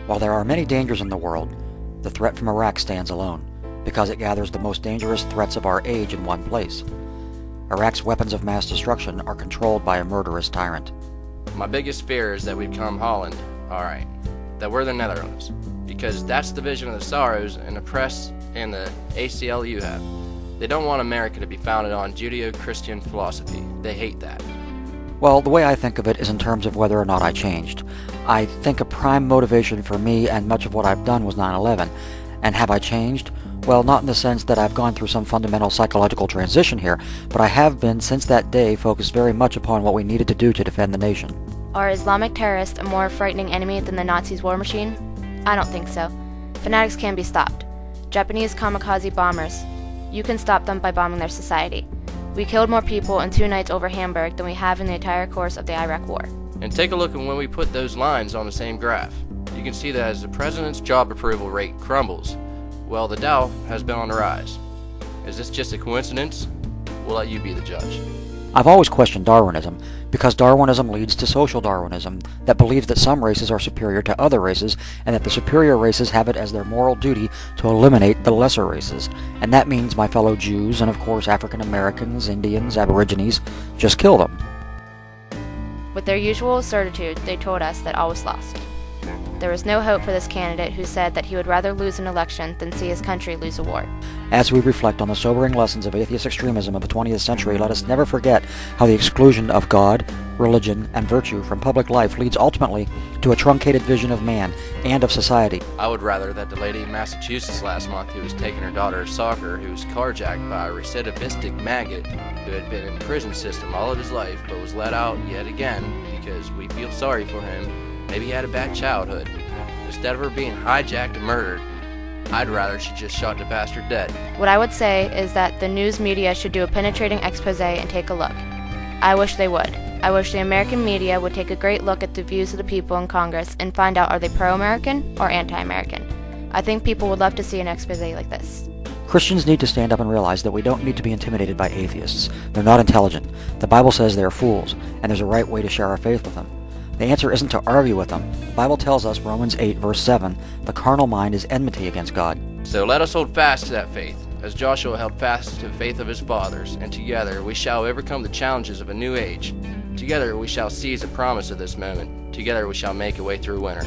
While there are many dangers in the world, the threat from Iraq stands alone, because it gathers the most dangerous threats of our age in one place. Iraq's weapons of mass destruction are controlled by a murderous tyrant. My biggest fear is that we become Holland, alright, that we're the Netherlands, because that's the vision of the Sorrows and the press and the ACLU have. They don't want America to be founded on Judeo-Christian philosophy. They hate that. Well, the way I think of it is in terms of whether or not I changed. I think a prime motivation for me and much of what I've done was 9/11. And have I changed? Well, not in the sense that I've gone through some fundamental psychological transition here, but I have been, since that day, focused very much upon what we needed to do to defend the nation. Are Islamic terrorists a more frightening enemy than the Nazis' war machine? I don't think so. Fanatics can be stopped. Japanese kamikaze bombers. You can stop them by bombing their society. We killed more people in 2 nights over Hamburg than we have in the entire course of the Iraq War. And take a look at when we put those lines on the same graph. You can see that as the president's job approval rate crumbles, well, the Dow has been on the rise. Is this just a coincidence? We'll let you be the judge. I've always questioned Darwinism, because Darwinism leads to social Darwinism, that believes that some races are superior to other races, and that the superior races have it as their moral duty to eliminate the lesser races. And that means my fellow Jews, and of course African Americans, Indians, Aborigines, just kill them. With their usual certitude, they told us that all was lost. There was no hope for this candidate who said that he would rather lose an election than see his country lose a war. As we reflect on the sobering lessons of atheist extremism of the 20th century, let us never forget how the exclusion of God, religion, and virtue from public life leads ultimately to a truncated vision of man and of society. I would rather that the lady in Massachusetts last month who was taking her daughter to soccer, who was carjacked by a recidivistic maggot who had been in the prison system all of his life but was let out yet again because we feel sorry for him. Maybe he had a bad childhood. Instead of her being hijacked and murdered, I'd rather she just shot the bastard dead. What I would say is that the news media should do a penetrating expose and take a look. I wish they would. I wish the American media would take a great look at the views of the people in Congress and find out, are they pro-American or anti-American? I think people would love to see an expose like this. Christians need to stand up and realize that we don't need to be intimidated by atheists. They're not intelligent. The Bible says they're fools, and there's a right way to share our faith with them. The answer isn't to argue with them. The Bible tells us, Romans 8, verse 7, the carnal mind is enmity against God. So let us hold fast to that faith, as Joshua held fast to the faith of his fathers, and together we shall overcome the challenges of a new age. Together we shall seize the promise of this moment. Together we shall make a way through winter.